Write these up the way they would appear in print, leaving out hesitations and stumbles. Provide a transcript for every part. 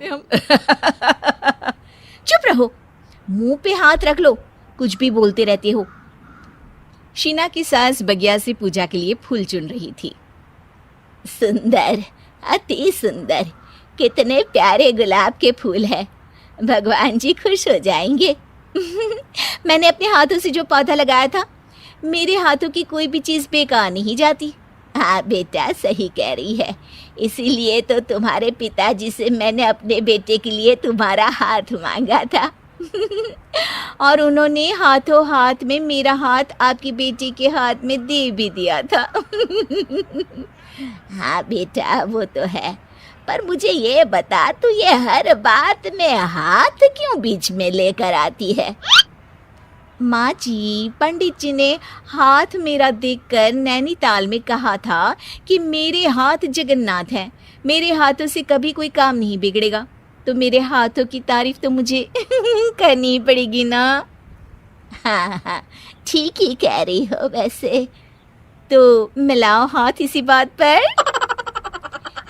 जाते हम। चुप रहो, मुंह पे हाथ रख लो, कुछ भी बोलते रहते हो। शीना की सास बगिया से पूजा के लिए फूल चुन रही थी। सुंदर, अति सुंदर, कितने प्यारे गुलाब के फूल हैं, भगवान जी खुश हो जाएंगे। मैंने अपने हाथों से जो पौधा लगाया था, मेरे हाथों की कोई भी चीज़ बेकार नहीं जाती। हाँ बेटा, सही कह रही है, इसीलिए तो तुम्हारे पिताजी से मैंने अपने बेटे के लिए तुम्हारा हाथ मांगा था। और उन्होंने हाथों हाथ में मेरा हाथ आपकी बेटी के हाथ में दे भी दिया था। हाँ बेटा, वो तो है, पर मुझे ये बता, तू ये हर बात में हाथ क्यों बीच में लेकर आती है? माँ जी, पंडित जी ने हाथ मेरा देखकर नैनीताल में कहा था कि मेरे हाथ जगन्नाथ हैं, मेरे हाथों से कभी कोई काम नहीं बिगड़ेगा, तो मेरे हाथों की तारीफ तो मुझे करनी पड़ेगी ना। हाँ हाँ, ठीक ही कह रही हो वैसे, तो मिलाओ हाथ इसी बात पर।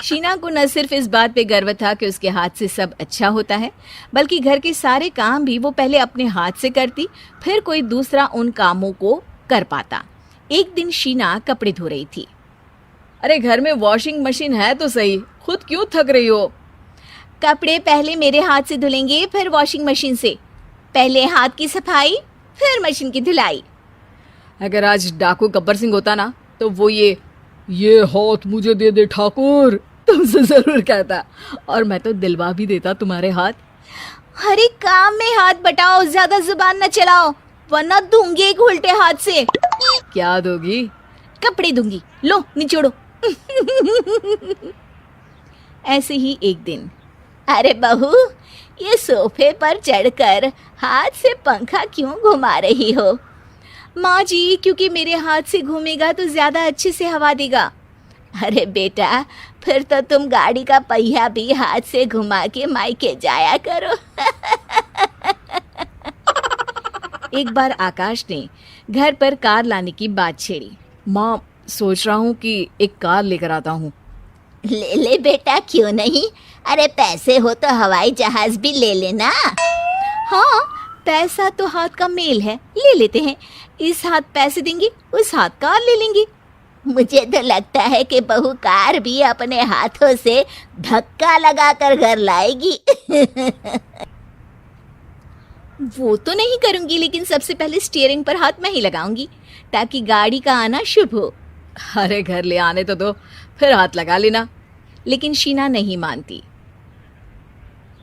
शीना को न सिर्फ इस बात पे गर्व था कि उसके हाथ से सब अच्छा होता है, बल्कि घर के सारे काम भी वो पहले अपने हाथ से करती, फिर कोई दूसरा उन कामों को कर पाता। एक दिन शीना कपड़े धो रही थी। अरे घर में वॉशिंग मशीन है तो सही, खुद क्यों थक रही हो? कपड़े पहले मेरे हाथ से धुलेंगे, फिर वॉशिंग मशीन से। पहले हाथ की सफाई, फिर मशीन की धुलाई। अगर आज डाकू गब्बर सिंह होता ना, तो वो ये हाथ मुझे दे दे ठाकुर तुमसे जरूर कहता, और मैं तो दिलवा भी देता तुम्हारे हाथ। हर एक काम में हाथ बटाओ, ज्यादा जुबान न चलाओ, वरना दूंगी एक उल्टे हाथ से। क्या दोगी? कपड़े दूंगी, लो निचोड़ो। ऐसे ही एक दिन, अरे बहू, ये सोफे पर चढ़कर हाथ से पंखा क्यों घुमा रही हो? माँ जी, क्योंकि मेरे हाथ से घूमेगा तो ज्यादा अच्छे से हवा देगा। अरे बेटा, फिर तो तुम गाड़ी का पहिया भी हाथ से घुमा के मायके जाया करो। एक बार आकाश ने घर पर कार लाने की बात छेड़ी। माँ, सोच रहा हूँ कि एक कार लेकर आता हूँ। ले ले बेटा, क्यों नहीं? अरे पैसे हो तो हवाई जहाज भी ले लेना। हाँ, पैसा तो हाथ का मेल है, ले लेते हैं। इस हाथ पैसे देंगी, उस हाथ कार ले लेंगी। मुझे तो लगता है कि बहू कार भी अपने हाथों से धक्का लगाकर घर लाएगी। वो तो नहीं करूंगी, लेकिन सबसे पहले स्टीयरिंग पर हाथ मैं ही लगाऊंगी, ताकि गाड़ी का आना शुभ हो। अरे घर ले आने तो दो, फिर हाथ लगा लेना। लेकिन शीना नहीं मानती।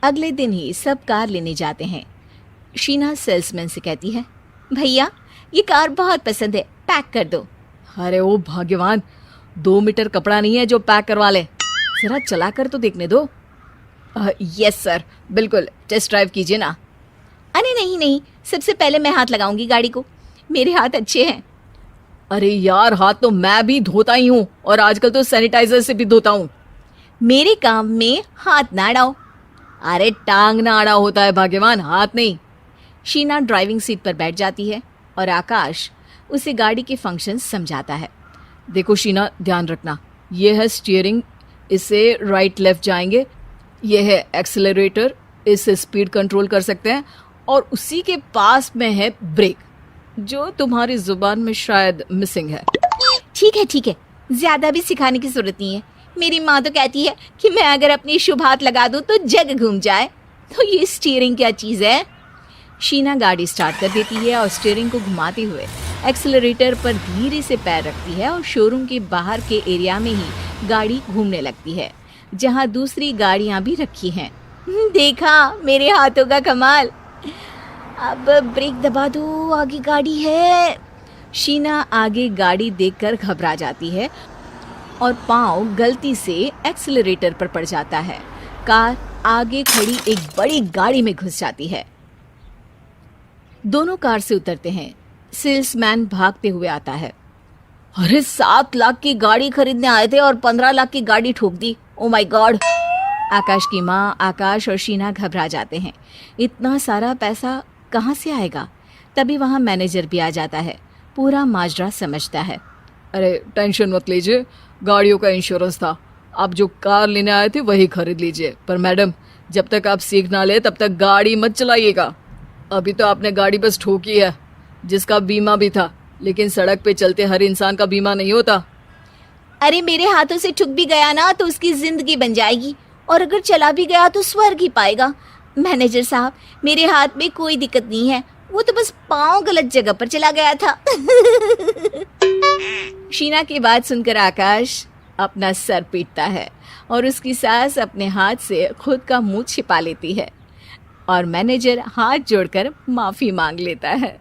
अगले दिन ही सब कार लेने जाते हैं। शीना सेल्समैन से कहती है, भैया ये कार बहुत पसंद है, पैक कर दो। अरे ओ भाग्यवान, 2 मीटर कपड़ा नहीं है जो पैक करवा ले, जरा चला कर तो देखने दो। यस सर, बिल्कुल, टेस्ट ड्राइव कीजिए ना। अरे नहीं नहीं, सबसे पहले मैं हाथ लगाऊंगी गाड़ी को, मेरे हाथ अच्छे हैं। अरे यार, हाथ तो मैं भी धोता ही हूँ, और आजकल तो सैनिटाइजर से भी धोता हूँ। मेरे काम में हाथ ना अड़ाओ। अरे टांग ना अड़ा होता है भाग्यवान, हाथ नहीं। शीना ड्राइविंग सीट पर बैठ जाती है और आकाश उसे गाड़ी के फंक्शंस समझाता है। देखो शीना, ध्यान रखना, ये है स्टीयरिंग, इससे राइट लेफ्ट जाएंगे, ये है एक्सेलरेटर, इससे स्पीड कंट्रोल कर सकते हैं, और उसी के पास में है ब्रेक, जो तुम्हारी जुबान में शायद मिसिंग है। ठीक है, ज्यादा भी सिखाने की जरूरत नहीं है। मेरी माँ तो कहती है कि मैं अगर अपनी शुभ हाथ लगा दूं तो जग घूम जाए, तो ये स्टीयरिंग क्या चीज़ है? शीना गाड़ी स्टार्ट कर देती है और स्टीयरिंग को घुमाते हुए एक्सेलरेटर पर धीरे से पैर रखती है, और शोरूम के बाहर के एरिया में ही गाड़ी घूमने लगती है, जहाँ दूसरी गाड़ियाँ भी रखी हैं। देखा मेरे हाथों का कमाल। अब ब्रेक दबा दो, आगे गाड़ी है। शीना आगे गाड़ी देखकर घबरा जाती है और पाँव गलती से एक्सेलरेटर पर पड़ जाता है। कार आगे खड़ी एक बड़ी गाड़ी में घुस जाती है। दोनों कार से उतरते हैं। सेल्समैन भागते हुए आता है। अरे 7 लाख की गाड़ी खरीदने आए थे और 15 लाख की गाड़ी ठोक दी, ओ माय गॉड। आकाश की माँ, आकाश और शीना घबरा जाते हैं। इतना सारा पैसा कहाँ से आएगा? तभी वहाँ मैनेजर भी आ जाता है, पूरा माजरा समझता है। अरे टेंशन मत लीजिए, गाड़ियों का इंश्योरेंस था, आप जो कार लेने आए थे वही खरीद लीजिए, पर मैडम जब तक आप सीख ना ले तब तक गाड़ी मत चलाइएगा। अभी तो आपने गाड़ी बस ठोकी है, जिसका बीमा भी था, लेकिन सड़क पे चलते हर इंसान का बीमा नहीं होता। अरे मेरे हाथों से ठुक भी गया ना तो उसकी जिंदगी बन जाएगी, और अगर चला भी गया तो स्वर्ग ही पाएगा। मैनेजर साहब, मेरे हाथ में कोई दिक्कत नहीं है, वो तो बस पाँव गलत जगह पर चला गया था। शीना की बात सुनकर आकाश अपना सर पीटता है और उसकी सास अपने हाथ से खुद का मुंह छिपा लेती है और मैनेजर हाथ जोड़कर माफी मांग लेता है।